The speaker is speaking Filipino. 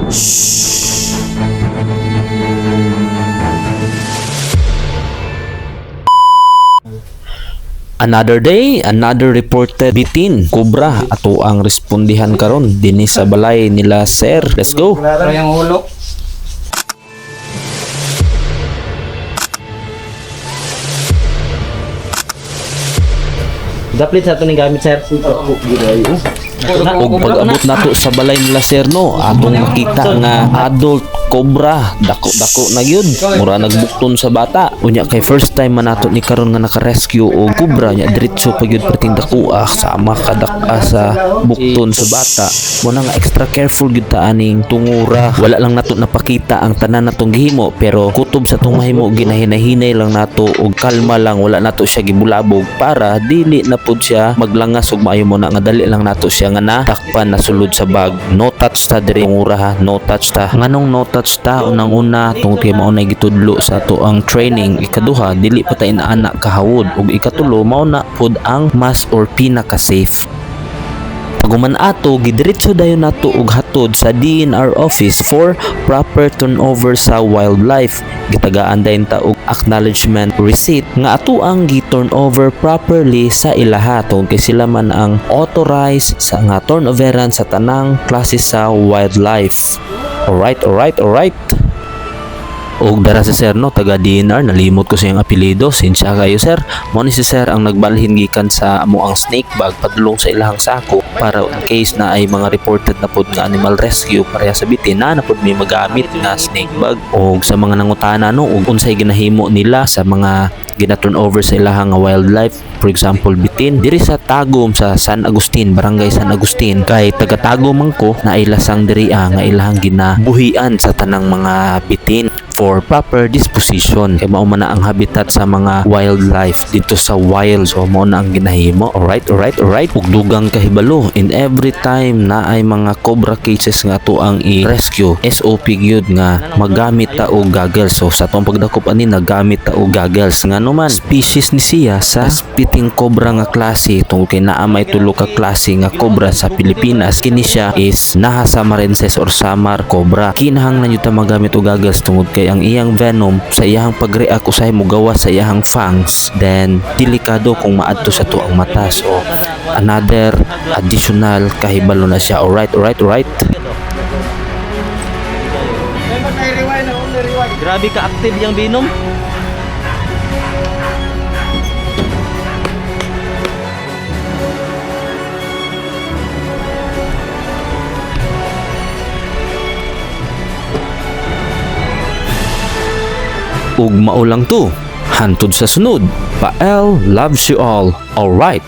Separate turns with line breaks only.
Another day, another reported bitin, Cobra ato ang respondihan karon dinhi sa balay nila sir. Let's go.
Pero yung ulo.
Daplit sa ito ni gamit, sir.
Og pag-abot nato sa balay nila sir no, atong makita nga adult cobra, dako-dako na gyud. Mura nagbukton sa bata. Unya kay first time man nato ni karon nga naka-rescue og cobra nya diretso pa gyud perting dakuha sama kadak-a sa bukton sa bata. Mo na nga extra careful gyud ta aning tungura. Wala lang nato napakita ang tanan natong gihimo pero kutob sa tong mahimo ginahinay-hinay lang nato og kalma lang, wala nato siya gibulabog para dili na pud siya maglangas og maayo mo na nga dali lang nato siya nga natakpan na sulod sa bag. No touch ta diri tungura ha, no touch ta. Nganong no touch ta? Unang-una tungod kay mao na gitudlo sa ato ang training. Ikaduha dili pa ta inaana kahawod ug ikatulo mao na pud ang mas or pinaka safe. Paguman ato, gidiretso dayon nato og hatod sa DNR office for proper turnover sa wildlife. Gitagaan dayon ta og acknowledgement receipt nga ato ang gi-turnover properly sa ilaha tungod kay sila man ang authorized sa nga turnoveran sa tanang klase sa wildlife. Alright. Og dara sa sir no, taga DNR, nalimot ko sa iyang apelido. Sinsya kayo sir. Mo ni si sir ang nagbalhin gikan sa amo ang snake bag padulong sa ilahang sako para in case na ay mga reported na pod nga animal rescue pareha sa bitin na pod may magamit nga snake bag. Og sa mga nangutana no, og unsay ginahimo nila sa mga gina-turn over sa ilahang wildlife, for example bitin diri sa Tagum sa San Agustin, Barangay San Agustin. Kay taga Tagum man ko na ilasang diri nga ilahang ginabuhian sa tanang mga bitin for proper disposition. Kay mao man na ang habitat sa mga wildlife dito sa wild. So mao na ang ginahimo. Alright. Ug dugang kahibalo in every time na ay mga cobra cases nga to ang i-rescue, SOP gyud nga magamit ta og goggles. So sa tong pagdakop ani nagamit ta og goggles nga naman species ni siya sa spitting cobra nga klase. Tungod kay naa may tulo ka klase nga cobra sa Pilipinas. Kini siya is Naha samarensis or Samar cobra. Kinahanglan gyud ta magamit og goggles tungod kay ang iyang venom sa iyang pag-react usahay mo gawa sa iyang fangs, then delikado kung maadto sa tuang mata. So another additional kahibalo na siya. Alright.
Grabe ka active yung binom.
Ug maulang to. Hantod sa sunod. Pael loves you all. Alright.